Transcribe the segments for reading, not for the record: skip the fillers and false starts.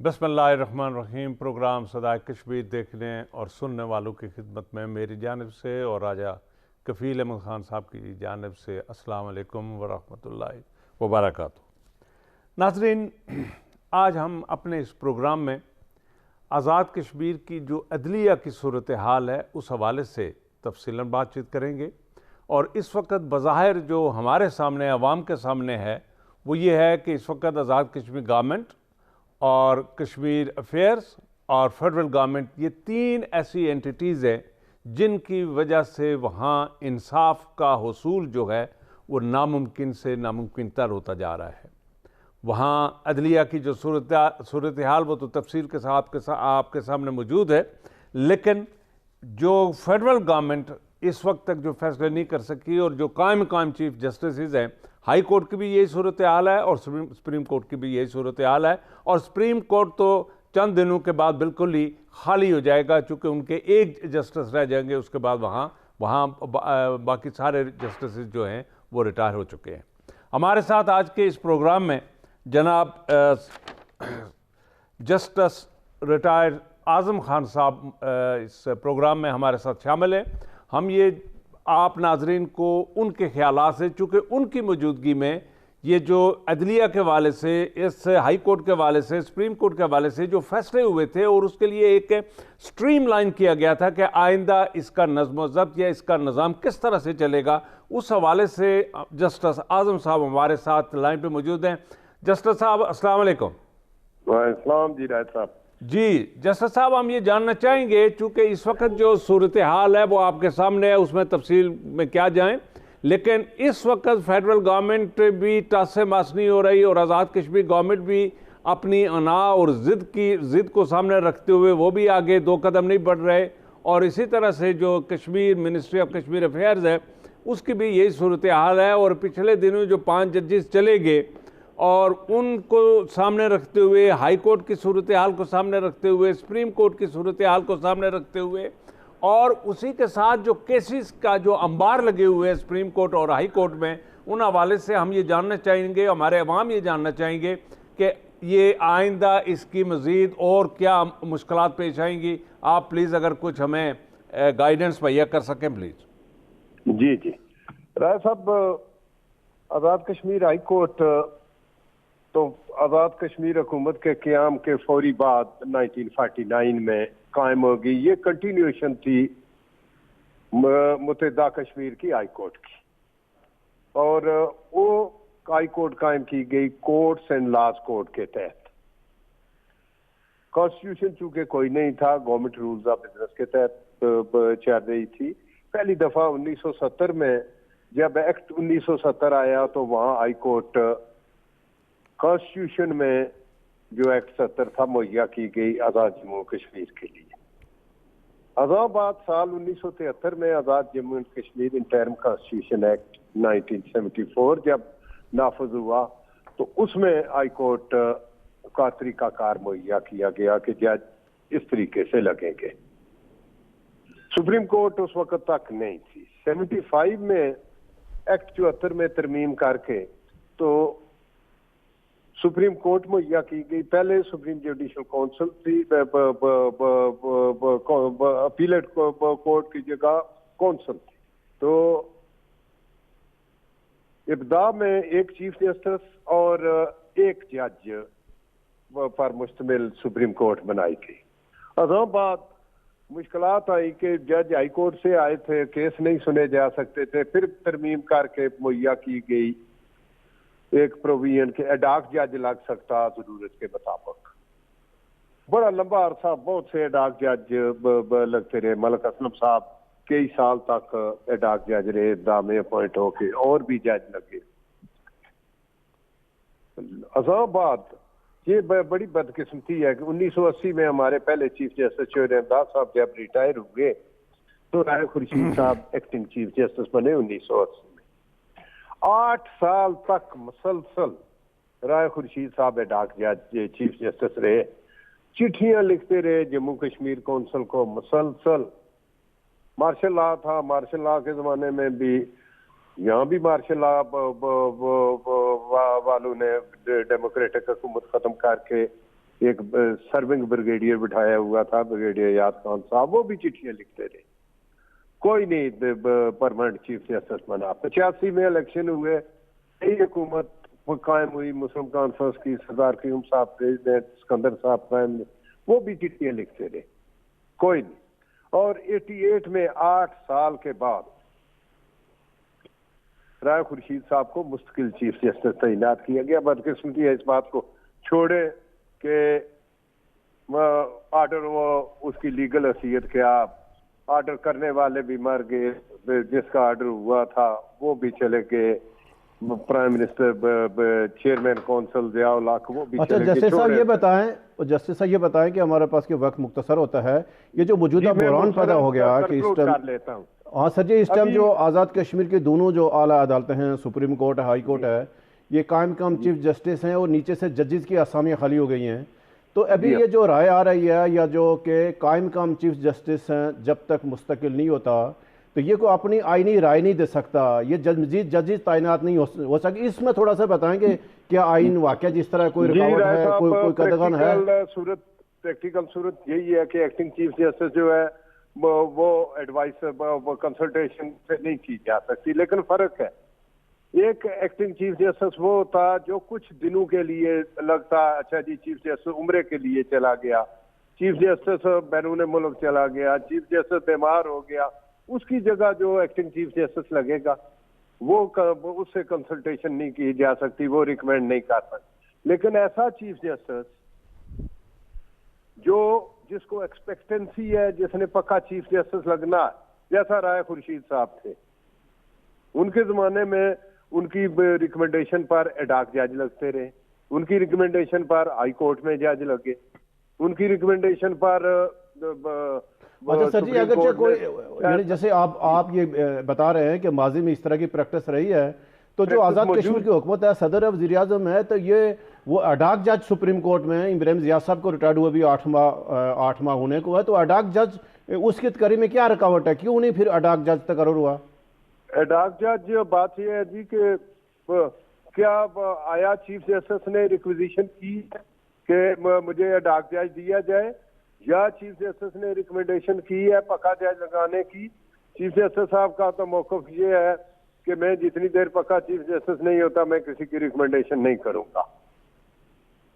بسم اللہ الرحمن الرحیم۔ پروگرام صدائے کشمیر دیکھنے اور سننے والوں کی خدمت میں میری جانب سے اور راجہ کفیل احمد خان صاحب کی جانب سے السلام علیکم ورحمۃ اللہ وبرکاتہ۔ ناظرین، آج ہم اپنے اس پروگرام میں آزاد کشمیر کی جو عدلیہ کی صورتحال ہے اس حوالے سے تفصیلاً بات چیت کریں گے، اور اس وقت بظاہر جو ہمارے سامنے عوام کے سامنے ہے وہ یہ ہے کہ اس وقت آزاد کشمیر گورنمنٹ اور کشمیر افیئرز اور فیڈرل گورنمنٹ، یہ تین ایسی اینٹیٹیز ہیں جن کی وجہ سے وہاں انصاف کا حصول جو ہے وہ ناممکن سے ناممکن تر ہوتا جا رہا ہے۔ وہاں عدلیہ کی جو صورتحال وہ تو تفصیل کے ساتھ آپ کے سامنے موجود ہے، لیکن جو فیڈرل گورنمنٹ اس وقت تک جو فیصلے نہیں کر سکی اور جو قائم چیف جسٹسز ہیں، ہائی کورٹ کی بھی یہی صورتحال ہے اور سپریم کورٹ کی بھی یہی صورتحال ہے، اور سپریم کورٹ تو چند دنوں کے بعد بالکل ہی خالی ہو جائے گا، چونکہ ان کے ایک جسٹس رہ جائیں گے، اس کے بعد وہاں باقی سارے جسٹسز جو ہیں وہ ریٹائر ہو چکے ہیں۔ ہمارے ساتھ آج کے اس پروگرام میں جناب جسٹس ریٹائر اعظم خان صاحب اس پروگرام میں ہمارے ساتھ شامل ہیں۔ ہم یہ آپ ناظرین کو ان کے خیالات سے، چونکہ ان کی موجودگی میں یہ جو عدلیہ کے حوالے سے، اس ہائی کورٹ کے حوالے سے، سپریم کورٹ کے حوالے سے جو فیصلے ہوئے تھے اور اس کے لیے ایک سٹریم لائن کیا گیا تھا کہ آئندہ اس کا نظم و ضبط یا اس کا نظام کس طرح سے چلے گا، اس حوالے سے جسٹس اعظم صاحب ہمارے ساتھ لائن پہ موجود ہیں۔ جسٹس صاحب السلام علیکم۔ وعلیکم السلام جی راج صاحب۔ جی جسٹس صاحب، ہم یہ جاننا چاہیں گے، چونکہ اس وقت جو صورتحال ہے وہ آپ کے سامنے ہے، اس میں تفصیل میں کیا جائیں، لیکن اس وقت فیڈرل گورنمنٹ بھی ٹاس سے ماس نہیں ہو رہی اور آزاد کشمیر گورنمنٹ بھی اپنی انا اور ضد کو سامنے رکھتے ہوئے وہ بھی آگے دو قدم نہیں بڑھ رہے، اور اسی طرح سے جو Kashmir ministry of Kashmir affairs ہے اس کی بھی یہی صورتحال ہے، اور پچھلے دنوں جو 5 ججز چلے گئے اور ان کو سامنے رکھتے ہوئے، ہائی کورٹ کی صورتحال کو سامنے رکھتے ہوئے، سپریم کورٹ کی صورتحال کو سامنے رکھتے ہوئے، اور اسی کے ساتھ جو کیسز کا جو انبار لگے ہوئے ہیں سپریم کورٹ اور ہائی کورٹ میں، ان حوالے سے ہم یہ جاننا چاہیں گے، ہمارے عوام یہ جاننا چاہیں گے کہ یہ آئندہ اس کی مزید اور کیا مشکلات پیش آئیں گی۔ آپ پلیز اگر کچھ ہمیں گائیڈنس مہیا کر سکیں پلیز۔ جی رائے صاحب، آزاد کشمیر ہائی کورٹ تو آزاد کشمیر حکومت کے قیام کے فوری بعد 1949 میں قائم ہوگی۔ یہ کنٹینیوشن تھی متحدہ کشمیر کی ہائی کورٹ کی، اور وہ ہائی کورٹ قائم کی گئی کورٹس اینڈ لاز کورٹ کے تحت۔ کانسٹیٹیوشن چونکہ کوئی نہیں تھا، گورنمنٹ رولز آف بزنس کے تحت چل رہی تھی۔ پہلی دفعہ 1970 میں جب ایکٹ 1970 آیا تو وہاں ہائی کورٹ کانسٹیٹیوشن میں جو ایکٹ 70 تھا مہیا کی گئی آزاد جموں کشمیر کے لیے۔ ازاں بعد سال 1973 میں Azad Jammu Kashmir interim constitution act 1974 جب نافذ ہوا تو اس میں ہائی کورٹ کا طریقہ کار مہیا کیا گیا کہ جج اس طریقے سے لگیں گے۔ سپریم کورٹ اس وقت تک نہیں تھی۔ 75 میں ایکٹ 74 میں ترمیم کر کے تو سپریم کورٹ مہیا کی گئی۔ پہلے سپریم جوڈیشل کونسل تھی، اپیلیٹ کورٹ کی جگہ کونسل تھی۔ تو ابتدا میں ایک چیف جسٹس اور ایک جج پر مشتمل سپریم کورٹ بنائی گئی۔ ازاں بعد مشکلات آئی کہ جج ہائی کورٹ سے آئے تھے، کیس نہیں سنے جا سکتے تھے، پھر ترمیم کر کے مہیا کی گئی ایک پروویژن کے ایڈاک جج لگ سکتا ضرورت کے مطابق۔ بڑا لمبا عرصہ بہت سے ایڈاک جج لگتے رہے۔ ملک اسلم صاحب کئی سال تک ایڈاک جج رہے، دامے اپوائنٹ ہو کے، اور بھی جج لگے۔ ازاں بعد یہ بڑی بدقسمتی ہے کہ 1980 میں ہمارے پہلے چیف جسٹس شویر احمداد صاحب جب ریٹائر ہوئے تو رائے خورشید صاحب ایکٹنگ چیف جسٹس بنے 1980 میں۔ 8 سال تک مسلسل رائے خورشید صاحب ایڈاک جج چیف جسٹس رہے، چٹھیاں لکھتے رہے جموں کشمیر کونسل کو مسلسل۔ مارشل لا تھا، مارشل لا کے زمانے میں بھی یہاں بھی مارشل لا والوں نے ڈیموکریٹک حکومت ختم کر کے ایک سرونگ بریگیڈیئر بٹھایا ہوا تھا بریگیڈیئر یاد خان صاحب، وہ بھی چٹھیاں لکھتے رہے، کوئی نہیں پرماننٹ چیف جسٹس بنا۔ 85 میں الیکشن ہوئے، نئی حکومت قائم ہوئی، مسلم کانفرنس کی، سردار قیوم صاحب پریزیڈنٹ، اسکندر صاحب قائم، وہ بھی چٹھیاں لکھتے رہے، کوئی نہیں۔ اور 88 میں 8 سال کے بعد رائے خورشید صاحب کو مستقل چیف جسٹس تعینات کیا گیا۔ بدقسمتی ہے اس بات کو چھوڑے کہ آرڈر وہ اس کی لیگل حیثیت کیا، آرڈر کرنے والے بھی مر گئے، جس کا آرڈر ہوا تھا وہ بھی چلے گئے، prime minister chairman council Zia الحق وہ بھی چلے گئے۔ جسٹس صاحب یہ بتائیں کہ ہمارے پاس کے وقت مختصر ہوتا ہے، یہ جو موجودہ بحران پیدا ہو گیا کہ اس ٹائم، ہاں سر جی، اس ٹائم جو آزاد کشمیر کے دونوں جو اعلیٰ عدالتیں ہیں، سپریم کورٹ ہے، ہائی کورٹ ہے، یہ قائم مقام چیف جسٹس ہیں اور نیچے سے ججز کی اسامیاں خالی ہو گئی ہیں، تو ابھی یہ جو رائے آ رہی ہے یا جو کہ قائم مقام چیف جسٹس ہیں جب تک مستقل نہیں ہوتا تو یہ کوئی اپنی آئینی رائے نہیں دے سکتا، یہ مزید ججز تعینات نہیں ہو سکتے، اس میں تھوڑا سا بتائیں کہ کیا آئین واقعہ جس طرح کوئی رکاوٹ ہے، کوئی قدغن ہے؟ پریکٹیکل صورت یہی ہے کہ ایکٹنگ چیف جسٹس جو ہے وہ ایڈوائس کنسلٹیشن سے نہیں کی جا سکتی، لیکن فرق ہے، ایک ایکٹنگ چیف جسٹس وہ ہوتا جو کچھ دنوں کے لیے لگتا، اچھا جی چیف جسٹس عمرے کے لیے چلا گیا، چیف جسٹس بیرون ملک چلا گیا، چیف جسٹس بیمار ہو گیا، اس کی جگہ جو ایکٹنگ چیف جسٹس لگے گا وہ اس سے کنسلٹیشن نہیں کی جا سکتی، وہ ریکمینڈ نہیں کر سکتی۔ لیکن ایسا چیف جسٹس جس کو ایکسپیکٹنسی ہے، جس نے پکا چیف جسٹس لگنا، جیسا رائے خورشید صاحب تھے، ان کے زمانے میں ان کی ریکمنڈیشن پر ایڈاک جج لگتے رہے، ان کی ریکمنڈیشن پر ہائی کورٹ میں جج لگے، ان کی ریکمنڈیشن پر اچھا سر جی، اگرچہ کوئی یعنی جیسے آپ یہ بتا رہے ہیں کہ ماضی میں اس طرح کی پریکٹس رہی ہے، تو جو آزاد کشمیر کی حکومت ہے، صدر وزیر اعظم ہے، تو یہ وہ اڈاک جج سپریم کورٹ میں ابراہیم ضیاء صاحب کو ریٹائرڈ ہوئے بھی 8 ماہ ہونے کو ہے، تو اڈاک جج اس کی تقرری میں کیا رکاوٹ ہے، کیوں نہیں پھر اڈاک جج تقرر ہوا؟ اڈاک جج بات یہ ہے جی کہ کیا آیا چیف جسٹس نے ریکویزیشن کی کہ مجھے اڈاک جج دیا جائے، یا چیف جسٹس نے ریکمنڈیشن کی ہے پکا جج لگانے کی؟ چیف جسٹس صاحب کا تو موقف یہ ہے کہ میں جتنی دیر پکا چیف جسٹس نہیں ہوتا میں کسی کی ریکمنڈیشن نہیں کروں گا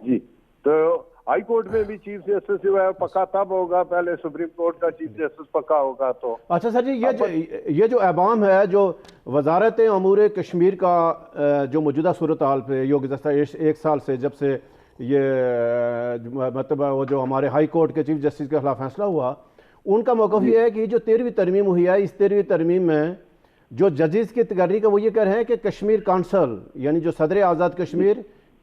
جی۔ تو ہائی کورٹ میں بھی چیف جسٹس جو ہے پکا تب ہوگا، پہلے سپریم کورٹ کا چیف جسٹس پکا ہوگا۔ تو اچھا سر جی، یہ جو عوام ہے، جو وزارت امور کشمیر کا جو موجودہ صورتحال پہ یہ گزشتہ 1 سال سے جب سے یہ مطلب وہ جو ہمارے ہائی کورٹ کے چیف جسٹس کے خلاف فیصلہ ہوا، ان کا موقف یہ ہے کہ جو 13ویں ترمیم ہوئی ہے، اس 13ویں ترمیم میں جو ججز کی تقرری کا وہ یہ کہہ رہے ہیں کہ کشمیر کانسل یعنی جو صدر آزاد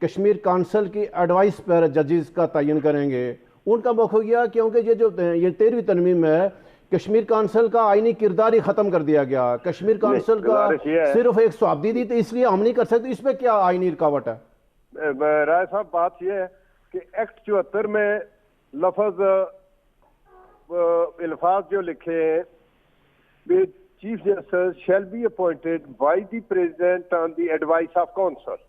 کشمیر کانسل کی ایڈوائس پر ججز کا تعین کریں گے۔ ان کا موقف یہ کیونکہ یہ 13ویں ترمیم میں کشمیر کانسل کا آئینی کردار ہی ختم کر دیا گیا، کشمیر کانسل کا صرف ایک سوابدی دی، تو اس لیے ہم نہیں کر سکتے، اس پہ کیا آئینی رکاوٹ ہے؟ رائے صاحب بات یہ ہے کہ ایکٹ 74 میں لفظ الفاظ جو لکھے ہیں، chief justice shall be appointed by the president on the advice of council,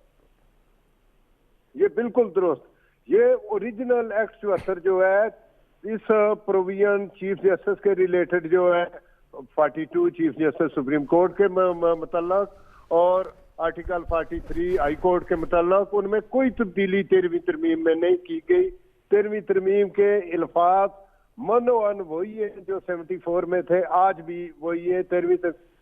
یہ بالکل درست۔ یہ اوریجنل ایکٹ 74 جو ہے اس پروویژن چیف جسٹس کے ریلیٹڈ جو ہے 42 چیف جسٹس سپریم کورٹ کے متعلق اور آرٹیکل 43 ہائی کورٹ کے متعلق، ان میں کوئی تبدیلی 13ویں ترمیم میں نہیں کی گئی۔ 13ویں ترمیم کے الفاظ منوان وہی ہے جو 74 میں تھے، آج بھی وہی ہے۔ 13ویں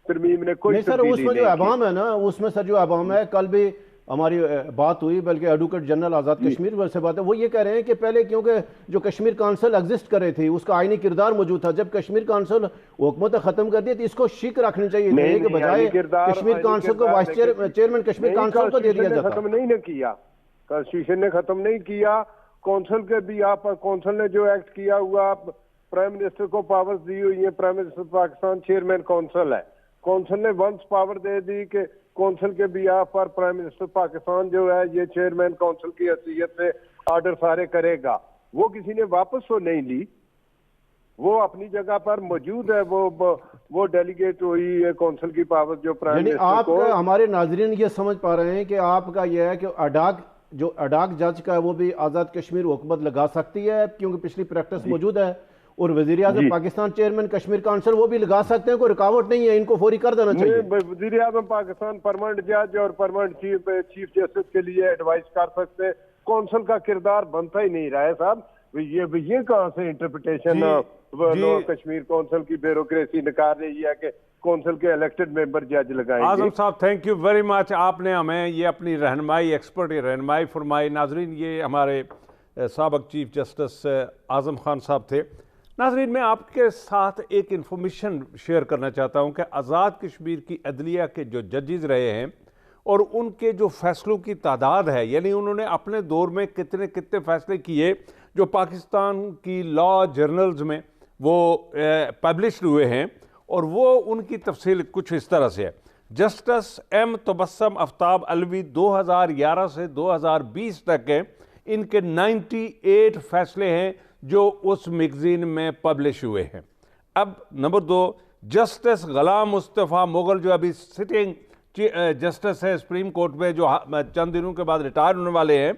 ترمیم نے کوئی تبدیلی نہیں کی۔ سر اس میں جو عوام ہے نا، اس میں سر جو عوام ہے، کل بھی ہماری بات ہوئی، بلکہ ایڈوکیٹ جنرل آزاد کشمیر سے بات ہے، وہ یہ کہہ رہے ہیں کہ پہلے کیونکہ جو کشمیر کانسل ایگزسٹ کر رہی تھی اس کا آئینی کردار موجود تھا، جب کشمیر کانسل حکومت ختم کر دی تو اس کو شک رکھنی چاہیے تھی کہ بجائے کشمیر کانسل کو وائس چیئرمین کشمیر کانسل کو دے دیا جاتا۔ ختم نہیں کیا، کانسٹیٹیوشن نے ختم نہیں کیا، کونسل کے بھی آپ کونسل نے جو ایکٹ کیا ہوا، پرائم منسٹر کو پاورز دی ہوئی ہیں، prime minister Pakistan chairman council ہے، کونسل نے ونس پاور دے دی کہ کونسل کے بیہاف پر پرائم منسٹر پاکستان جو ہے یہ چیئرمین کونسل کی حیثیت سے آرڈر سارے کرے گا۔ وہ کسی نے واپس تو نہیں لی، وہ اپنی جگہ پر موجود ہے، وہ ڈیلیگیٹ ہوئی ہے کونسل کی پاور جو پرائم منسٹر کو۔ آپ ہمارے ناظرین یہ سمجھ پا رہے ہیں کہ آپ کا یہ ہے کہ جو اڈاک جج کا ہے وہ بھی آزاد کشمیر حکومت لگا سکتی ہے کیونکہ پچھلی پریکٹس موجود ہے، اور وزیر اعظم پاکستان چیئرمین کشمیر کونسل وہ بھی لگا سکتے ہیں، کوئی رکاوٹ نہیں ہے، ان کو فوری کر دینا چاہیے؟ وزیر اعظم پاکستان پرماننٹ جج اور پرماننٹ چیف جسٹس کے لیے ایڈوائز کر سکتے ہیں، کونسل کا کردار بنتا ہی نہیں رہا ہے صاحب، یہ کہاں سے انٹرپریٹیشن کشمیر کونسل کی بیوروکریسی نکال رہی ہے کہ کونسل کے الیکٹڈ ممبر جج لگائیں گے؟ اعظم صاحب تھینک یو ویری مچ، آپ نے ہمیں یہ اپنی رہنمائی ایکسپرٹ رہنمائی فرمائی۔ ناظرین یہ ہمارے سابق چیف جسٹس اعظم خان صاحب تھے۔ ناظرین میں آپ کے ساتھ ایک انفارمیشن شیئر کرنا چاہتا ہوں کہ آزاد کشمیر کی عدلیہ کے جو ججز رہے ہیں اور ان کے جو فیصلوں کی تعداد ہے، یعنی انہوں نے اپنے دور میں کتنے فیصلے کیے جو پاکستان کی لا جرنلز میں وہ پبلشڈ ہوئے ہیں، اور وہ ان کی تفصیل کچھ اس طرح سے ہے۔ جسٹس ایم تبسم آفتاب علوی 2011 سے 2020 تک ہیں، ان کے 98 فیصلے ہیں جو اس میگزین میں پبلش ہوئے ہیں۔ اب نمبر 2، جسٹس غلام مصطفیٰ مغل جو ابھی سٹنگ جسٹس ہے سپریم کورٹ میں، جو چند دنوں کے بعد ریٹائر ہونے والے ہیں،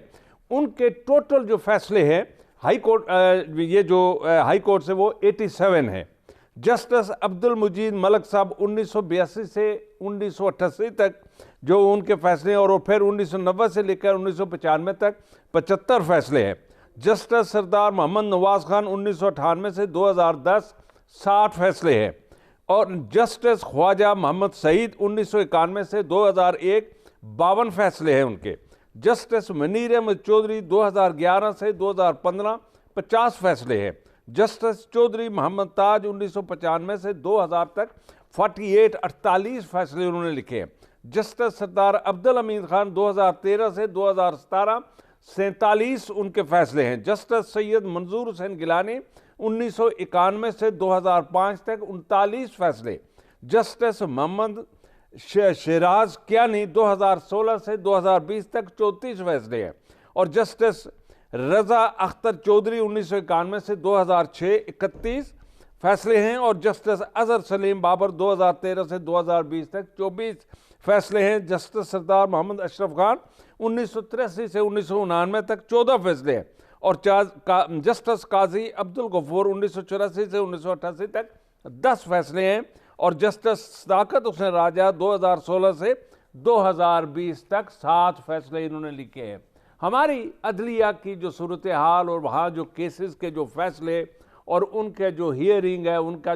ان کے ٹوٹل جو فیصلے ہیں ہائی کورٹ یہ جو ہائی کورٹ سے وہ 87 ہیں۔ جسٹس عبد المجید ملک صاحب 1982 سے 1988 تک جو ان کے فیصلے ہیں، اور پھر 1990 سے لے کر 1995 تک 75 فیصلے ہیں۔ جسٹس سردار محمد نواز خان 1998 سے 2010 60 فیصلے ہیں، اور جسٹس خواجہ محمد سعید 1991 سے 2001 52 فیصلے ہیں ان کے۔ جسٹس منیر احمد چودھری 2011 سے 2015 50 فیصلے ہیں۔ جسٹس چودھری محمد تاج 1995 سے 2000 تک 48 فیصلے انہوں نے لکھے ہیں۔ جسٹس سردار عبدالحمید خان 2013 سے 2017 47 ان کے فیصلے ہیں۔ جسٹس سید منظور حسین گیلانی 1991 سے 2005 تک 39 فیصلے۔ جسٹس محمد شیراز کیانی 2016 سے 2020 تک 34 فیصلے ہیں، اور جسٹس رضا اختر چودھری 1991 سے 2006 31 فیصلے ہیں، اور جسٹس اظہر سلیم بابر 2013 سے 2020 تک 24 فیصلے ہیں۔ جسٹس سردار محمد اشرف خان 1983 سے 1999 تک 14 فیصلے ہیں، اور جسٹس قاضی عبدالغفور 1984 سے 1988 تک 10 فیصلے ہیں، اور جسٹس صداقت حسین راجہ 2016 سے 2020 تک 7 فیصلے انہوں نے لکھے ہیں۔ ہماری عدلیہ کی جو صورتحال اور وہاں جو کیسز کے جو فیصلے اور ان کے جو ہیئرنگ ہے، ان کا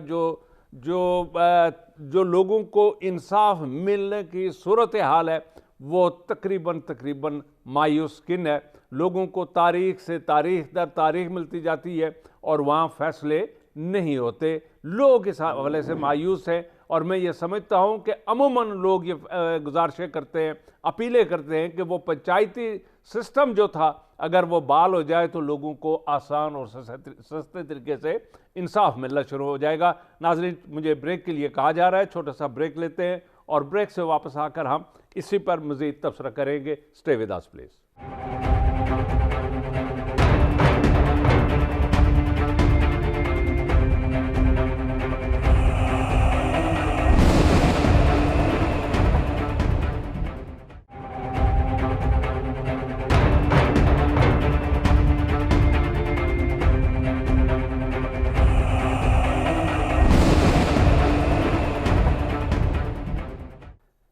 جو لوگوں کو انصاف ملنے کی صورتحال ہے، وہ تقریباً مایوس کن ہے۔ لوگوں کو تاریخ سے تاریخ در تاریخ ملتی جاتی ہے اور وہاں فیصلے نہیں ہوتے، لوگ اس حوالے سے مایوس ہیں، اور میں یہ سمجھتا ہوں کہ عموماً لوگ یہ گزارشیں کرتے ہیں، اپیلیں کرتے ہیں کہ وہ پنچایتی سسٹم جو تھا اگر وہ بحال ہو جائے تو لوگوں کو آسان اور سستے طریقے سے انصاف ملنا شروع ہو جائے گا۔ ناظرین مجھے بریک کے لیے کہا جا رہا ہے، چھوٹا سا بریک لیتے ہیں، اور بریک سے واپس آ کر ہم اسی پر مزید تبصرہ کریں گے۔ Stay with us please.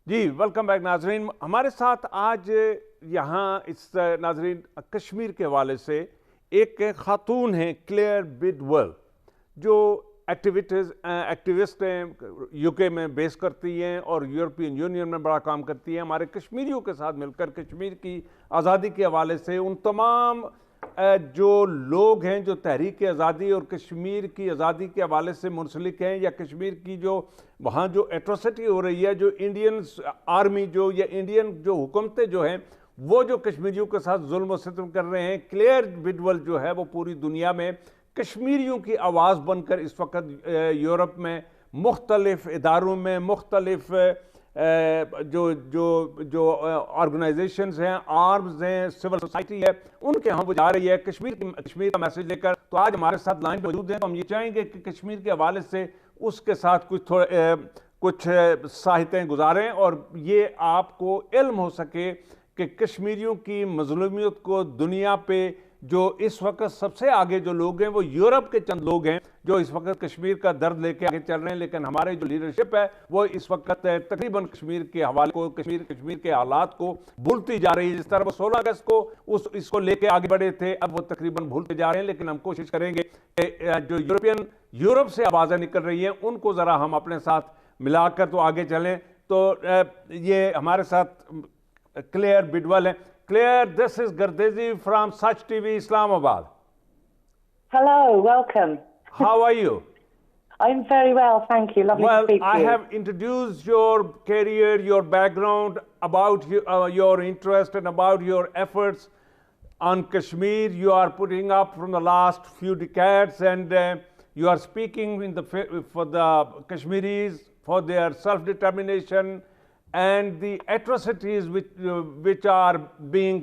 جی ویلکم بیک ناظرین، ہمارے ساتھ آج یہاں اس ناظرین کشمیر کے حوالے سے ایک خاتون ہیں کلیئر بڈول، جو ایکٹیوسٹ ہیں، یو کے میں بیس کرتی ہیں اور یورپین یونین میں بڑا کام کرتی ہیں۔ ہمارے کشمیریوں کے ساتھ مل کر کشمیر کی آزادی کے حوالے سے ان تمام جو لوگ ہیں جو تحریک آزادی اور کشمیر کی آزادی کے حوالے سے منسلک ہیں، یا کشمیر کی جو وہاں جو ایٹروسٹی ہو رہی ہے، جو انڈین آرمی جو یا انڈین جو حکومتیں جو ہیں وہ جو کشمیریوں کے ساتھ ظلم و ستم کر رہے ہیں، کلیئر بڈول جو ہے وہ پوری دنیا میں کشمیریوں کی آواز بن کر اس وقت یورپ میں مختلف اداروں میں مختلف جو آرگنائزیشنز ہیں، آرمز ہیں، سول سوسائٹی ہے، ان کے ہاں وہ جا رہی ہے کشمیر کا میسج لے کر۔ تو آج ہمارے ساتھ لائن پہ موجود ہیں، تو ہم یہ چاہیں گے کہ کشمیر کے حوالے سے اس کے ساتھ کچھ ساہتیں گزاریں اور یہ آپ کو علم ہو سکے کہ کشمیریوں کی مظلومیت کو دنیا پہ جو اس وقت سب سے آگے جو لوگ ہیں وہ یورپ کے چند لوگ ہیں جو اس وقت کشمیر کا درد لے کے آگے چل رہے ہیں، لیکن ہمارے جو لیڈرشپ ہے وہ اس وقت تقریباً کشمیر کے حوالے کو کشمیر کے حالات کو بھولتی جا رہی ہے. جس طرح وہ 16 اگست کو اس کو لے کے آگے بڑھے تھے، اب وہ تقریباً بھولتے جا رہے ہیں. لیکن ہم کوشش کریں گے کہ جو یورپ سے آوازیں نکل رہی ہیں ان کو ذرا ہم اپنے ساتھ ملا کر تو آگے چلیں. تو یہ ہمارے ساتھ کلیئر بڈول ہیں. Claire, this is Gardezi from Sach TV, Islamabad. Hello, welcome. How are you? I'm very well, thank you. Lovely to speak to you. Well, I have introduced your career, your background, about your interest and about your efforts on Kashmir. You are putting up from the last few decades, and you are speaking for the Kashmiris, for their self-determination, and the atrocities which are being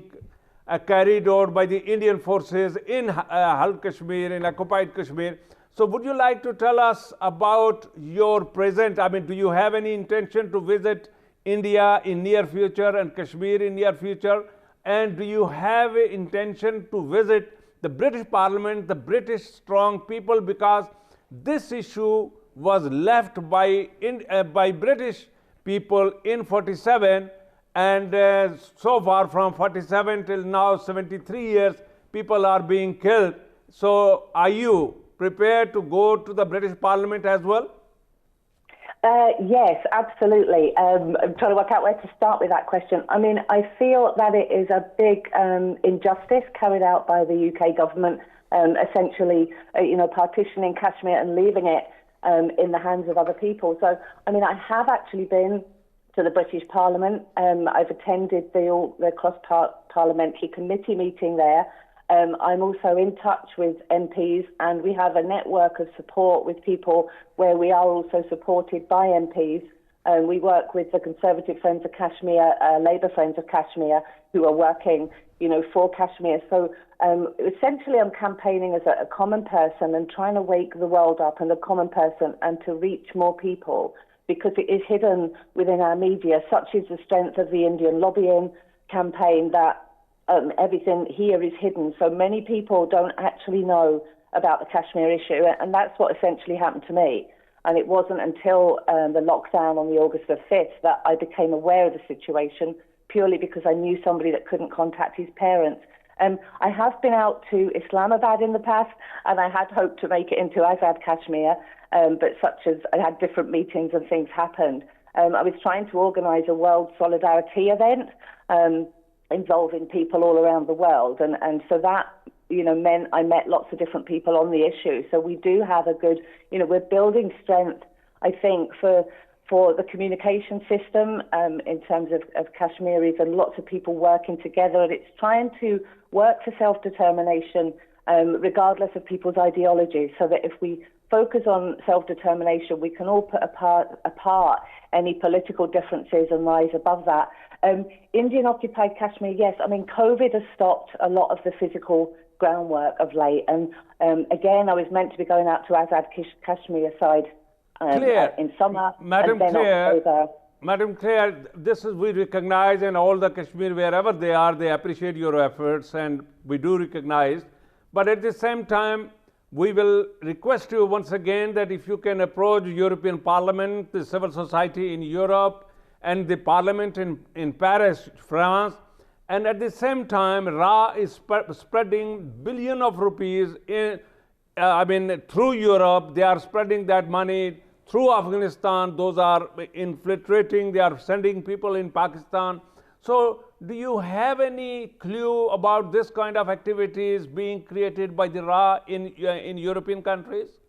carried out by the Indian forces in Hal Kashmir, in occupied Kashmir. So would you like to tell us about your present, I mean, do you have any intention to visit India in near future and Kashmir in near future? And do you have an intention to visit the British Parliament, the British strong people, because this issue was left by British people in 47, and so far from 47 till now 73 years people are being killed. So are you prepared to go to the British Parliament as well? Yes, absolutely. I'm trying to work out where to start with that question. I mean, I feel that it is a big injustice carried out by the UK government, essentially partitioning Kashmir and leaving it in the hands of other people. So, I mean, I have actually been to the British Parliament. I've attended the cross-parliamentary committee meeting there. I'm also in touch with MPs, and we have a network of support with people where we are also supported by MPs. We work with the Conservative Friends of Kashmir, Labour Friends of Kashmir, who are working, for Kashmir. So essentially I'm campaigning as a common person and trying to wake the world up and the common person and to reach more people, because it is hidden within our media. Such is the strength of the Indian lobbying campaign that everything here is hidden. So many people don't actually know about the Kashmir issue, and that's what essentially happened to me. And it wasn't until the lockdown on the August the 5th that I became aware of the situation, purely because I knew somebody that couldn't contact his parents. I have been out to Islamabad in the past, and I had hoped to make it into Azad Kashmir, but I had different meetings and things happened. I was trying to organise a World Solidarity event involving people all around the world, and so that meant I met lots of different people on the issue. So we do have a good, we're building strength, I think, for the communication system in terms of Kashmiris, and lots of people working together. And it's trying to work for self-determination regardless of people's ideologies, so that if we focus on self-determination, we can all put apart any political differences and rise above that. Indian-occupied Kashmir, yes. I mean, COVID has stopped a lot of the physical groundwork of late. And again, I was meant to be going out to Azad Kashmir side in summer, Madam and then Claire, October. Madam Claire, we recognize, and all the Kashmir, wherever they are, they appreciate your efforts, and we do recognize. But at the same time, we will request you once again that if you can approach European Parliament, the civil society in Europe, and the Parliament in Paris, France, and at the same time, Ra is spreading billions of rupees through Europe. They are spreading that money through Afghanistan. Those are infiltrating, they are sending people in Pakistan. So do you have any clue about this kind of activities being created by the Ra in European countries?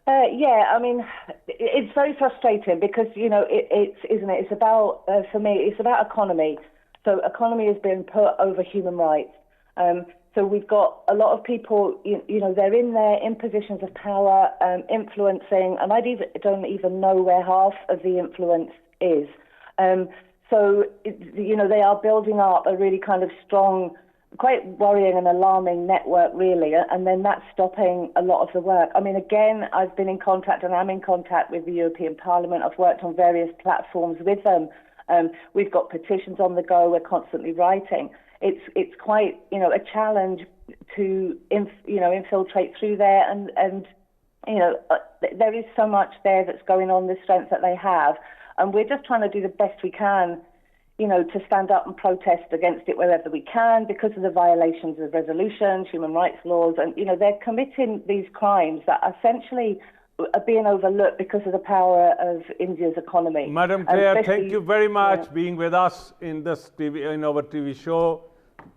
Yeah, I mean, it's very frustrating because, it's about, for me, it's about economy. So economy has been put over human rights. So we've got a lot of people, they're in there in positions of power, influencing, and I don't even know where half of the influence is. So, they are building up a really kind of strong, quite worrying and alarming network, really, and then that's stopping a lot of the work. I mean, again, I've been in contact and I'm in contact with the European Parliament. I've worked on various platforms with them, We've got petitions on the go. We're constantly writing. It's quite, a challenge to, infiltrate through there. And there is so much there that's going on, the strength that they have. And we're just trying to do the best we can, to stand up and protest against it wherever we can because of the violations of resolutions, human rights laws. And, they're committing these crimes that essentially are being overlooked because of the power of India's economy. Madam Claire, thank you very much being with us in this in our TV show.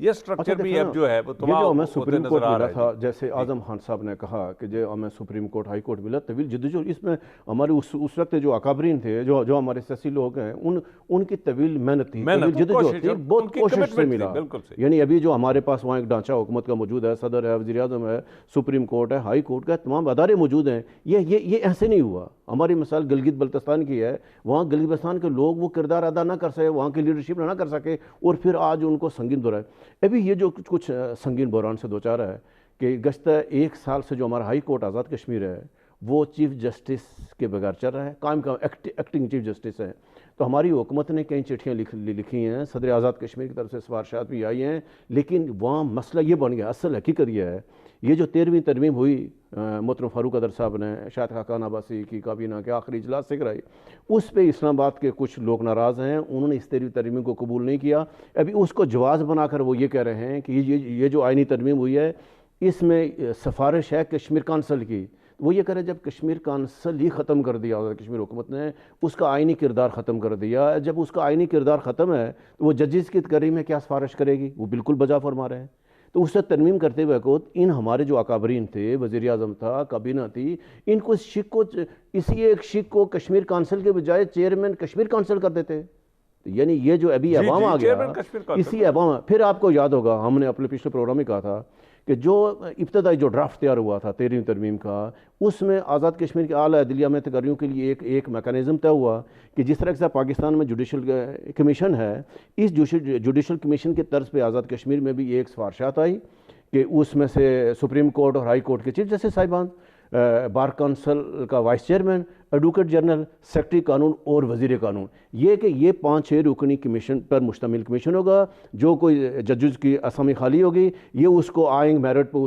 یہ structure بھی اب جو ہے وہ جو ہمیں supreme court ملا تھا، جیسے اعظم خان صاحب نے کہا کہ جو ہمیں سپریم کورٹ ہائی کورٹ ملا، طویل جدوجہد، اس میں ہمارے اس وقت جو اکابرین تھے، جو ہمارے سیاسی لوگ ہیں، ان کی طویل محنت تھی، طویل جدوجہد تھی، بہت کوشش سے ملا. یعنی ابھی جو ہمارے پاس وہاں ایک ڈھانچہ حکومت کا موجود ہے، صدر ہے، وزیر اعظم ہے، سپریم کورٹ ہے، ہائی کورٹ کا، تمام ادارے موجود ہیں. یہ ایسے نہیں ہوا. ہماری مثال گلگت بلتستان کی ہے، وہاں گلگت بلتستان کے لوگ وہ کردار ادا نہ کر سکے، وہاں کی لیڈرشپ نہ کر سکے، اور پھر آج ان کو سنگین دور ہے. ابھی یہ جو کچھ سنگین بحران سے دوچار ہے کہ گزشتہ 1 سال سے جو ہمارا ہائی کورٹ آزاد کشمیر ہے وہ چیف جسٹس کے بغیر چل رہا ہے، قائم ایکٹنگ چیف جسٹس ہے. تو ہماری حکومت نے کئی چٹھیاں لکھی ہیں، صدر آزاد کشمیر کی طرف سے سفارشات بھی آئی ہیں، لیکن وہاں مسئلہ یہ بن گیا. اصل حقیقت یہ ہے، یہ جو 13ویں ترمیم ہوئی محترم فاروق قدر صاحب نے شاہد خاقان عباسی کی کابینہ کے آخری اجلاس سے کرائی، اس پہ اسلام آباد کے کچھ لوگ ناراض ہیں. انہوں نے اس 13ویں ترمیم کو قبول نہیں کیا. ابھی اس کو جواز بنا کر وہ یہ کہہ رہے ہیں کہ یہ جو آئینی ترمیم ہوئی ہے اس میں سفارش ہے کشمیر کونسل کی. وہ یہ کرے جب کشمیر کونسل ہی ختم کر دیا کشمیر حکومت نے، اس کا آئینی کردار ختم کر دیا. جب اس کا آئینی کردار ختم ہے تو وہ ججز کی تقرری میں کیا سفارش کرے گی؟ وہ بالکل بجا فرما رہے ہیں. تو اس سے ترمیم کرتے ہوئے کو ان ہمارے جو اکابرین تھے، وزیر اعظم تھا، کابینہ تھی، ان کو اسی ایک شک کو کشمیر کونسل کے بجائے چیئرمین کشمیر کونسل کر دیتے. یعنی یہ جو ابھی عوام آ گیا، اسی عوام. پھر آپ کو یاد ہوگا ہم نے اپنے پچھلے پروگرام میں کہا تھا کہ جو ابتدائی جو ڈرافٹ تیار ہوا تھا 13ویں ترمیم کا، اس میں آزاد کشمیر کے اعلیٰ عدلیہ میں تقرریوں کے لیے ایک میکانزم طے ہوا کہ جس طرح سے پاکستان میں جوڈیشل کمیشن ہے، اس جوڈیشل کمیشن کے طرز پہ آزاد کشمیر میں بھی ایک سفارشات آئی کہ اس میں سے سپریم کورٹ اور ہائی کورٹ کے چیف جسٹس صاحبان، بار کونسل کا vice chairman, advocate general, secretary قانون اور وزیر قانون، یہ کہ یہ 5-6 رکنی کمیشن پر مشتمل کمیشن ہوگا. جو کوئی ججز کی اسامی خالی ہوگی، یہ اس کو آئیں میرٹ پہ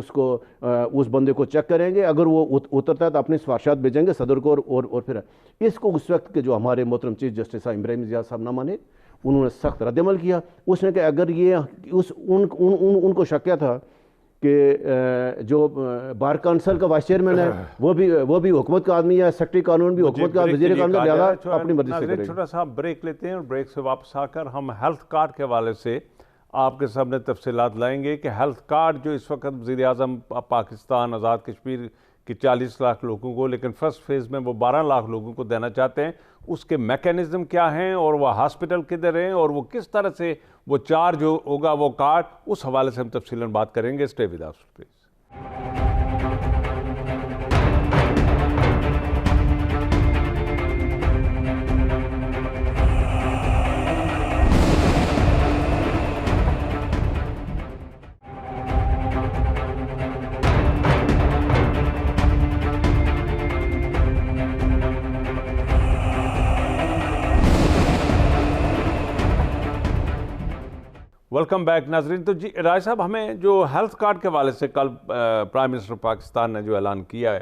اس بندے کو چیک کریں گے. اگر وہ اترتا ہے تو اپنی سفارشات بھیجیں گے صدر کو، اور پھر اس کو اس وقت کے جو ہمارے محترم چیف جسٹس ابراہیم زیاد صاحب نہ مانے، انہوں نے سخت رد عمل کیا. اس نے کہ اگر یہ ان کو شک کیا تھا کہ جو بار کونسل کا وائس چیئرمین ہے وہ بھی حکومت کا آدمی ہے، سیکرٹری قانون بھی حکومت کا، وزیر قانون بھی، لہٰذا اپنی مرضی سے کرے گا. چھوٹا سا بریک لیتے ہیں اور بریک سے واپس آ کر ہم ہیلتھ کارڈ کے حوالے سے آپ کے سامنے تفصیلات لائیں گے کہ ہیلتھ کارڈ جو اس وقت وزیر اعظم پاکستان آزاد کشمیر کی 40 لاکھ لوگوں کو، لیکن فرسٹ فیز میں وہ 12 لاکھ لوگوں کو دینا چاہتے ہیں، اس کے میکینزم کیا ہیں اور وہ ہاسپٹل کدھر ہیں اور وہ کس طرح سے وہ چارج ہوگا وہ کارڈ، اس حوالے سے ہم تفصیلاً بات کریں گے. Stay with us please. Welcome back ناظرین. تو جی راج صاحب، ہمیں جو ہیلتھ کارڈ کے حوالے سے کل پرائم منسٹر پاکستان نے جو اعلان کیا ہے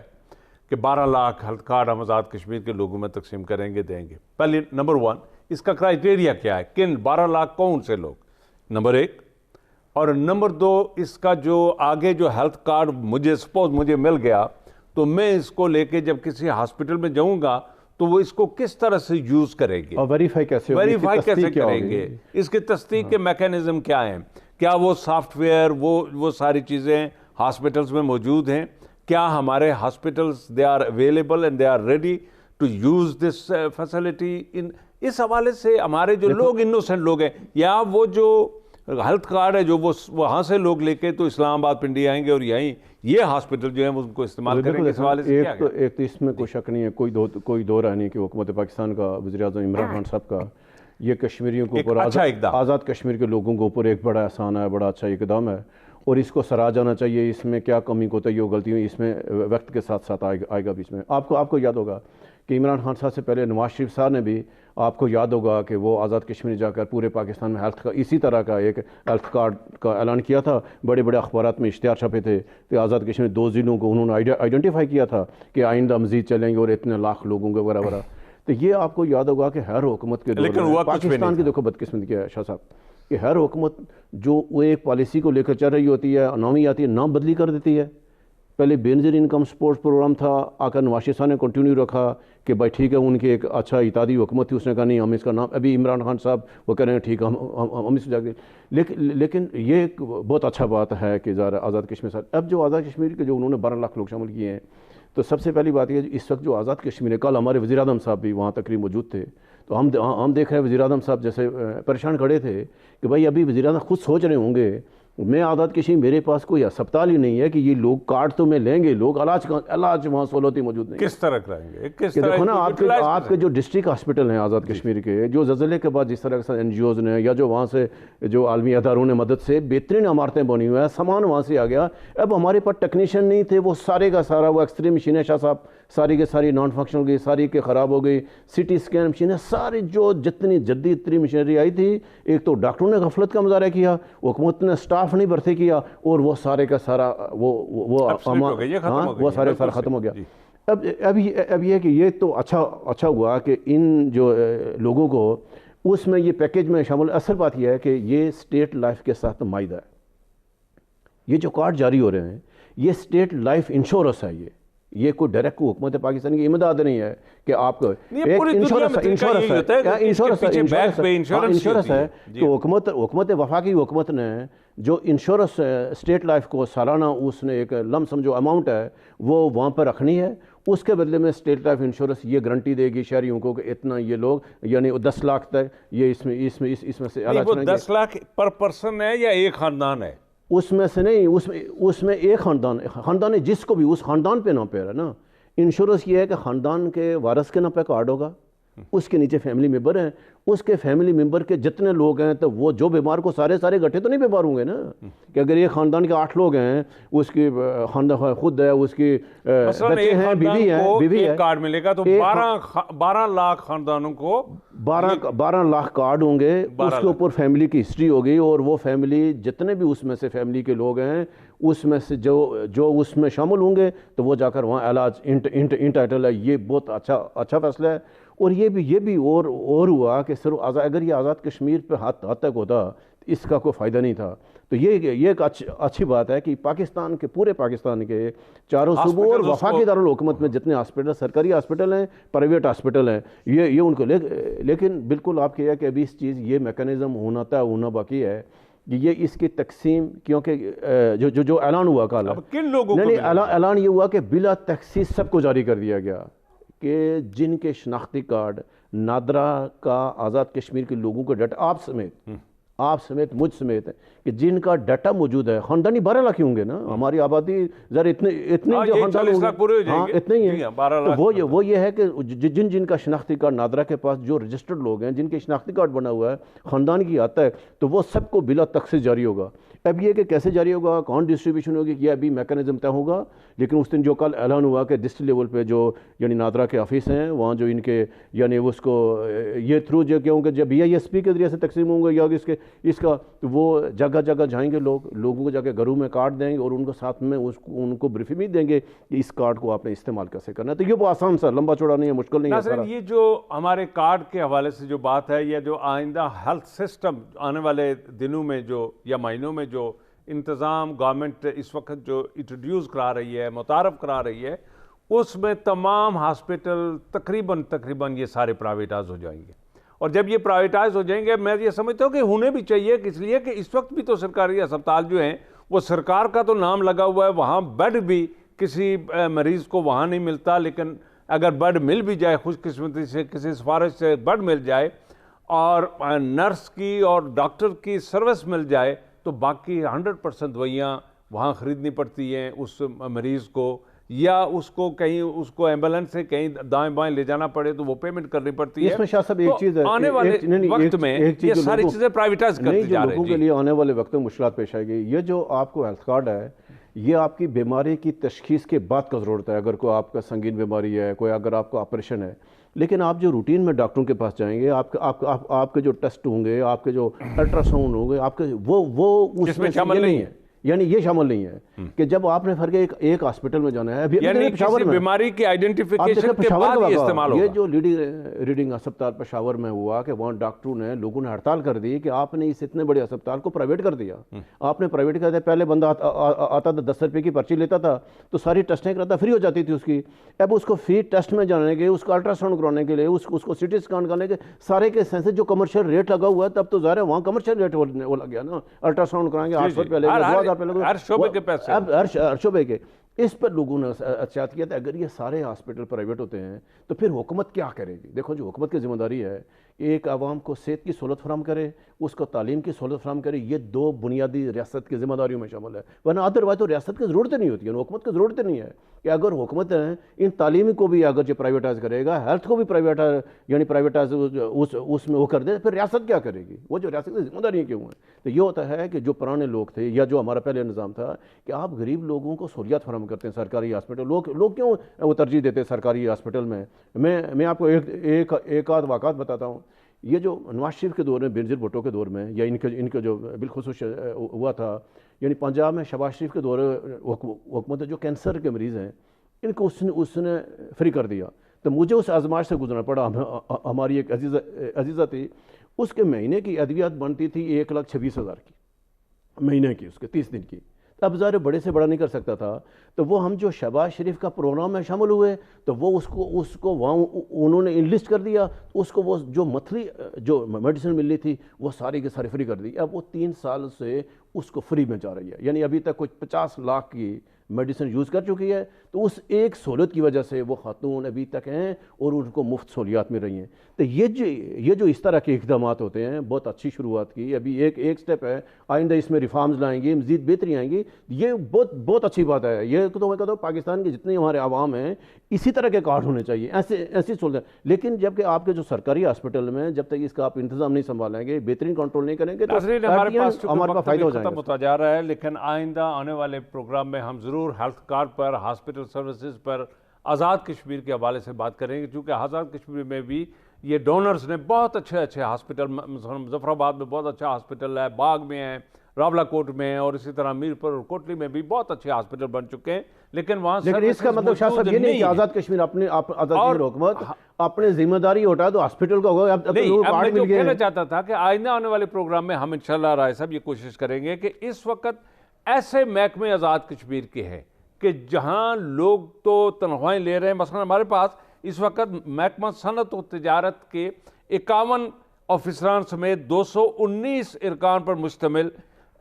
کہ 12 لاکھ ہیلتھ کارڈ ہم آزاد کشمیر کے لوگوں میں تقسیم کریں گے، دیں گے. پہلے نمبر 1 اس کا کرائیٹیریا کیا ہے، کن 12 لاکھ کون سے لوگ، نمبر 1. اور نمبر 2 اس کا جو آگے جو ہیلتھ کارڈ مجھے مل گیا تو میں اس کو لے کے جب کسی ہاسپٹل میں جاؤں گا تو وہ اس کو کس طرح سے یوز کریں گے، اور ویریفائی کیسے کریں گے، اس کی تصدیق کے میکینزم کیا ہیں، کیا وہ سافٹ ویئر وہ ساری چیزیں ہاسپٹلز میں موجود ہیں، کیا ہمارے hospitals they are available and they are ready to use this facility. اس حوالے سے ہمارے جو لوگ انوسنٹ لوگ ہیں، یا وہ جو ہیلتھ کارڈ ہے جو وہ وہاں سے لوگ لے کے تو اسلام آباد پنڈی آئیں گے اور یہیں یہ ہاسپٹل جو ہیں ان کو استعمال کریں گے، اس حوالے سے کیا؟ ایک تو اس میں کوئی شک نہیں ہے، کوئی دو رائے نہیں کہ حکومت پاکستان کا وزیر اعظم عمران خان صاحب کا یہ کشمیریوں کے اوپر، آزاد کشمیر کے لوگوں کے اوپر ایک بڑا احسان ہے، بڑا اچھا اقدام ہے، اور اس کو سراہا جانا چاہیے. اس میں کیا کمی کوتاہی ہو، غلطی ہوئی، اس میں وقت کے ساتھ ساتھ آئے گا بھی. اس میں آپ کو یاد ہوگا کہ عمران خان صاحب سے پہلے نواز شریف صاحب نے بھی، آپ کو یاد ہوگا کہ وہ آزاد کشمیر جا کر پورے پاکستان میں ہیلتھ کا اسی طرح کا ایک ہیلتھ کارڈ کا اعلان کیا تھا. بڑے بڑے اخبارات میں اشتہار چھپے تھے کہ آزاد کشمیر 2 ضلعوں کو انہوں نے آئیڈینٹیفائی کیا تھا کہ آئندہ مزید چلیں گے اور اتنے لاکھ لوگوں کے وغیرہ. تو یہ آپ کو یاد ہوگا کہ ہر حکومت کے دور پاکستان کی دیکھو بدقسمتی کیا ہے شاہ صاحب کہ ہر حکومت جو وہ ایک پالیسی کو لے کر چل رہی ہوتی ہے، نامی آتی ہے، نام بدلی کر دیتی ہے. پہلے بے نظیر انکم سپورٹ پروگرام تھا، آقا نواز شریف صاحب نے کنٹینیو رکھا کہ بھائی ٹھیک ہے، ان کی ایک اچھا اتحادی حکومت تھی، اس نے کہا نہیں ہم اس کا نام، ابھی عمران خان صاحب وہ کہہ رہے ہیں ٹھیک ہے ہم اس جا کے، لیکن یہ ایک بہت اچھا بات ہے کہ ذرا آزاد کشمیر صاحب، اب جو آزاد کشمیر کے جو انہوں نے 12 لاکھ لوگ شامل کیے ہیں، تو سب سے پہلی بات یہ ہے اس وقت جو آزاد کشمیر ہے، کل ہمارے وزیر اعظم صاحب بھی وہاں تقریب موجود تھے، تو ہم دیکھ رہے ہیں وزیر اعظم صاحب جیسے پریشان کھڑے تھے کہ بھائی ابھی وزیر اعظم خود سوچ رہے ہوں گے میں آزاد کشمیر میرے پاس کوئی ہسپتال ہی نہیں ہے کہ یہ لوگ کارڈ تو میں لیں گے، لوگ علاج وہاں سہولت ہی موجود نہیں، کس طرح کرائیں گے؟ کہ دیکھو نا آپ کے جو ڈسٹرکٹ ہاسپٹل ہیں آزاد کشمیر کے، جو زلزلے کے بعد جس طرح کے این جی اوز نے یا جو وہاں سے جو عالمی اداروں نے مدد سے بہترین عمارتیں بنی ہوئی ہیں، سامان وہاں سے آ گیا، اب ہمارے پاس ٹیکنیشین نہیں تھے، وہ سارے کا سارا وہ ایکس رے مشینیں شاہ صاحب ساری کے ساری نان فنکشنل ہو گئی، ساری کے خراب ہو گئی، سی ٹی اسکین مشینیں ساری جو جتنی جدید ترین مشینری آئی تھی، ایک تو ڈاکٹروں نے غفلت کا مظاہرہ کیا، حکومت نے سٹاف نہیں بھرتی کیا، اور وہ سارے کا سارا وہ سارے سارا ختم ہو گیا۔ اب یہ کہ یہ تو اچھا ہوا کہ ان جو لوگوں کو اس میں یہ پیکیج میں شامل، اصل بات یہ ہے کہ یہ اسٹیٹ لائف کے ساتھ معاہدہ ہے، یہ جو کارڈ جاری ہو رہے ہیں یہ اسٹیٹ لائف انشورنس ہے، یہ کوئی ڈائریکٹ حکومت پاکستان کی امداد نہیں ہے کہ آپ کو ایک انشورنس ہے کہ حکومت وفاقی حکومت نے جو انشورنس اسٹیٹ لائف کو سالانہ اس نے ایک لم سم جو اماؤنٹ ہے وہ وہاں پر رکھنی ہے، اس کے بدلے میں اسٹیٹ لائف انشورنس یہ گارنٹی دے گی شہریوں کو کہ اتنا یہ لوگ یعنی 10 لاکھ تک یہ اس میں سے علاج کریں گے۔ 10 لاکھ پر پرسن ہے یا ایک خاندان ہے؟ اس میں سے نہیں، اس میں ایک خاندان ہے، جس کو بھی اس خاندان پہ نام پہ ہے نا، انشورنس یہ ہے کہ خاندان کے وارث کے نام پہ کارڈ ہوگا، اس کے نیچے فیملی ممبر ہیں، اس کے فیملی ممبر کے جتنے لوگ ہیں تو وہ جو بیمار کو سارے گٹھے تو نہیں بیمار ہوں گے نا، کہ اگر یہ خاندان کے 8 لوگ ہیں، اس کی خاندان خود ہے، اس کی بچے ہیں، بیوی ہے، کارڈ ملے گا تو 12 لاکھ خاندانوں کو 12 لاکھ کارڈ ہوں گے، اس کے اوپر فیملی کی ہسٹری ہوگی، اور وہ فیملی جتنے بھی اس میں سے فیملی کے لوگ ہیں اس میں سے جو اس میں شامل ہوں گے تو وہ جا کر وہاں علاج انٹائٹل ہے۔ یہ بہت اچھا فیصلہ ہے، اور یہ بھی اور ہوا کہ صرف اگر یہ آزاد کشمیر پہ حد تک ہوتا اس کا کوئی فائدہ نہیں تھا، تو یہ ایک اچھی بات ہے کہ پاکستان کے پورے پاکستان کے چاروں صوبوں اور وفاقی دارالحکومت میں جتنے ہاسپٹل، سرکاری ہاسپٹل ہیں، پرائیویٹ ہاسپٹل ہیں، یہ ان کو لیکن بالکل آپ کہا کہ ابھی اس چیز یہ میکانزم ہونا باقی ہے کہ یہ اس کی تقسیم، کیونکہ جو اعلان ہوا کل، کن لوگوں کو اعلان یہ ہوا کہ بلا تخصیص سب کو جاری کر دیا گیا کہ جن کے شناختی کارڈ نادرا کا آزاد کشمیر کے لوگوں کے ڈیٹا آپ سمیت مجھ سمیت کہ جن کا ڈیٹا موجود ہے، خاندانی 12 لاکھ ہی ہوں گے نا، ہماری آبادی ذرا اتنے جو خاندان اتنے ہی ہیں، تو وہ یہ ہے کہ جن کا شناختی کارڈ نادرا کے پاس جو رجسٹرڈ لوگ ہیں، جن کے شناختی کارڈ بنا ہوا ہے خاندان کی آتا ہے، تو وہ سب کو بلا تخصیص جاری ہوگا۔ اب یہ کہ کیسے جاری ہوگا، کون ڈسٹریبیوشن ہوگی، یہ ابھی میکانزم طے ہوگا، لیکن اس دن جو کل اعلان ہوا کہ ڈسٹرکٹ لیول پہ جو یعنی نادرا کے آفس ہیں وہاں جو ان کے یعنی اس کو یہ تھرو جو کیوں کہ جب BISP کے ذریعے سے تقسیم ہوں گے یا اس کا وہ جگہ جائیں گے، لوگوں کو جا کے گھروں میں کارڈ دیں گے اور ان کو ساتھ میں ان کو بریفنگ بھی دیں گے کہ اس کارڈ کو آپ نے استعمال کیسے کرنا ہے۔ تو یہ وہ آسان سا لمبا چوڑا نہیں ہے، مشکل نہیں ہے سارا۔ یہ جو ہمارے کارڈ کے حوالے سے جو بات ہے، یا جو آئندہ ہیلتھ سسٹم آنے والے دنوں میں جو یا مہینوں میں جو انتظام گورنمنٹ اس وقت جو انٹروڈیوس کرا رہی ہے، متعارف کرا رہی ہے، اس میں تمام ہاسپٹل تقریباً یہ سارے پرائیویٹائز ہو جائیں گے، اور جب یہ پرائیویٹائز ہو جائیں گے، میں یہ سمجھتا ہوں کہ ہونے بھی چاہیے، اس لیے کہ اس وقت بھی تو سرکاری ہسپتال جو ہیں وہ سرکار کا تو نام لگا ہوا ہے، وہاں بیڈ بھی کسی مریض کو وہاں نہیں ملتا، لیکن اگر بیڈ مل بھی جائے، خوش قسمتی سے کسی سفارش سے بیڈ مل جائے اور نرس کی اور ڈاکٹر کی سروس مل جائے، تو باقی 100% دوائیاں وہاں خریدنی پڑتی ہیں اس مریض کو، یا اس کو کہیں اس کو ایمبولینس سے کہیں دائیں بائیں لے جانا پڑے تو وہ پیمنٹ کرنی پڑتی ہے۔ اس میں شاہ صاحب ایک چیز ہے، آنے والے وقت میں یہ ساری چیزیں پرائیویٹائز کرتی جا رہی ہیں، لوگوں کے لیے آنے والے وقت میں مشکلات پیش آئے گی۔ یہ جو آپ کو ہیلتھ کارڈ ہے، یہ آپ کی بیماری کی تشخیص کے بعد کا ضرورت ہے، اگر کوئی آپ کا سنگین بیماری ہے، کوئی اگر آپ کو آپریشن ہے، لیکن آپ جو روٹین میں ڈاکٹروں کے پاس جائیں گے، آپ کے جو ٹیسٹ ہوں گے، آپ کے جو الٹرا ساؤنڈ ہوں گے، آپ کے وہ اس میں شامل نہیں ہے، یعنی یہ شامل نہیں ہے کہ جب آپ نے فرق ایک ہاسپٹل میں جانا ہے, یعنی کسی بیماری کی آئیڈینٹیفیکیشن کے بعد یہ استعمال ہوگا. یہ جو ریڈنگ ہسپتال پشاور میں ہوا کہ وہاں ڈاکٹروں نے, لوگوں نے ہڑتال کر دی کہ آپ نے اس اتنے بڑے ہسپتال کو پرائیویٹ کر دیا. آپ نے پرائیویٹ کر دیا, پہلے بندہ آتا تھا 10 روپے کی پرچی لیتا تھا تو ساری ٹیسٹیں کراتا, فری ہو جاتی تھی اس کی. اب اس کو فری ٹیسٹ میں جانے کے, اس کو الٹرا ساؤنڈ کرانے کے لیے, اس کو سٹی اسکین کرنے کے سارے کے سینس جو کمرشل ریٹ لگا ہوا ہے, تب تو ظاہر ہے وہاں کمرشل ریٹ وہ لگ گیا نا. الٹرا ساؤنڈ کرائیں گے 800 روپے لے گے, 2000 روپے لے گے, ہر شعبے کے پیسے, اب ہر شعبے کے. اس پر لوگوں نے احتجاج کیا تھا اگر یہ سارے ہاسپٹل پرائیویٹ ہوتے ہیں تو پھر حکومت کیا کرے گی. دیکھو جو حکومت کی ذمہ داری ہے ایک عوام کو صحت کی سہولت فراہم کرے, اس کو تعلیم کی سہولت فراہم کرے, یہ 2 بنیادی ریاست کی ذمہ داریوں میں شامل ہے. ورنہ ادروائز تو ریاست کی ضرورت نہیں ہوتی ہے, حکومت کی ضرورت نہیں ہے کہ اگر حکومت ان تعلیمی کو بھی اگر جو پرائیویٹائز کرے گا, ہیلتھ کو بھی پرائیویٹائز یعنی پرائیویٹائز اس میں وہ کر دے, پھر ریاست کیا کرے گی؟ وہ جو ریاست کی ذمہ داریاں کیوں ہیں؟ تو یہ ہوتا ہے کہ جو پرانے لوگ تھے یا جو ہمارا پہلے نظام تھا کہ آپ غریب لوگوں کو سہولیات فراہم کرتے ہیں سرکاری ہاسپٹل. لوگ کیوں وہ ترجیح دیتے ہیں سرکاری ہاسپٹل میں؟ میں آپ کو ایک آدھ واقعات بتاتا ہوں. یہ جو نواز شریف کے دور میں, بینظیر بھٹو کے دور میں, یا ان کے جو بالخصوص ہوا تھا, یعنی پنجاب میں شہباز شریف کے دور حکومت جو کینسر کے مریض ہیں ان کو اس نے فری کر دیا. تو مجھے اس آزمائش سے گزرنا پڑا. ہماری ایک عزیزہ تھی, اس کے مہینے کی ادویات بنتی تھی 1,26,000 کی مہینے کی, اس کے 30 دن کی. اب ظاہر بڑے سے بڑا نہیں کر سکتا تھا, تو وہ ہم جو شہباز شریف کا پروگرام میں شامل ہوئے تو وہ اس کو وہاں انہوں نے انلسٹ کر دیا. اس کو وہ جو منتھلی جو میڈیسن مل رہی تھی وہ ساری کے ساری فری کر دی. اب وہ 3 سال سے اس کو فری میں جا رہی ہے, یعنی ابھی تک کچھ 50 لاکھ کی میڈیسن یوز کر چکی ہے. تو اس ایک سہولت کی وجہ سے وہ خاتون ابھی تک ہیں اور ان کو مفت سہولیات مل رہی ہیں. تو یہ جو اس طرح کے اقدامات ہوتے ہیں, بہت اچھی شروعات کی. ابھی ایک سٹیپ ہے, آئندہ اس میں ریفارمز لائیں گے, مزید بہتری آئیں گی. یہ بہت اچھی بات ہے. یہ تو میں کہتا ہوں پاکستان کے جتنے ہمارے عوام ہیں اسی طرح کے کارڈ ہونے چاہیے, ایسی سہولت. لیکن جب کہ آپ کے جو سرکاری ہاسپٹل میں جب تک اس کا آپ انتظام نہیں سنبھالیں گے, بہترین کنٹرول نہیں کریں گے تو ہمارے پاس فائدہ ہو جائے ختم ہوتا جا رہا ہے. لیکن آئندہ آنے والے پروگرام میں ہم ضرور ہیلتھ کارڈ پر, ہاسپٹل سروسز پر, آزاد کشمیر کے حوالے سے بات کریں گے, کیونکہ آزاد کشمیر میں بھی یہ ڈونرز نے بہت اچھے ہاسپٹل, مظفر آباد میں بہت اچھا ہاسپٹل ہے, باغ میں ہے, راولہ کوٹ میں, اور اسی طرح میرپور اور کوٹلی میں بھی بہت اچھے ہاسپٹل بن چکے ہیں. لیکن وہاں اس کا مطلب شاہ صاحب یہ نہیں کہ آزاد کشمیر آزاد کشمیر حکومت اپنے ذمہ داری اٹھا تو ہاسپٹل کو ہوگا. اب میں جو کہنا چاہتا تھا کہ آئندہ آنے والے پروگرام میں ہم انشاءاللہ رائے صاحب یہ کوشش کریں گے کہ اس وقت ایسے محکمے آزاد کشمیر کے ہیں کہ جہاں لوگ تو تنخواہیں لے رہے ہیں. مثلا ہمارے پاس اس وقت محکمہ صنعت و تجارت کے 51 آفیسران سمیت 219 ارکان پر مشتمل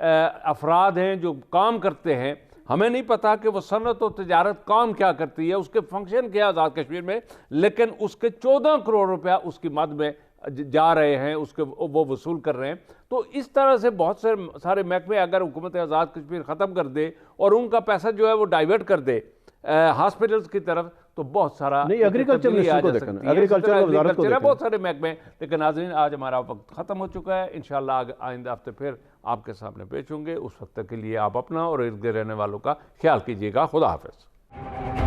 افراد ہیں جو کام کرتے ہیں. ہمیں نہیں پتا کہ وہ صنعت و تجارت کام کیا کرتی ہے, اس کے فنکشن کیا آزاد کشمیر میں, لیکن اس کے 14 کروڑ روپیہ اس کی مد میں جا رہے ہیں, اس کے وہ وصول کر رہے ہیں. تو اس طرح سے بہت سارے محکمے اگر حکومت آزاد کشمیر ختم کر دے اور ان کا پیسہ جو ہے وہ ڈائیورٹ کر دے ہاسپٹلز کی طرف, تو بہت سارا ایگریکلچر بہت سارے محکمے. لیکن ناظرین آج ہمارا وقت ختم ہو چکا ہے. انشاءاللہ آئندہ ہفتے پھر آپ کے سامنے پیش ہوں گے. اس وقت کے لیے آپ اپنا اور ارد گرد رہنے والوں کا خیال کیجیے گا. خدا حافظ.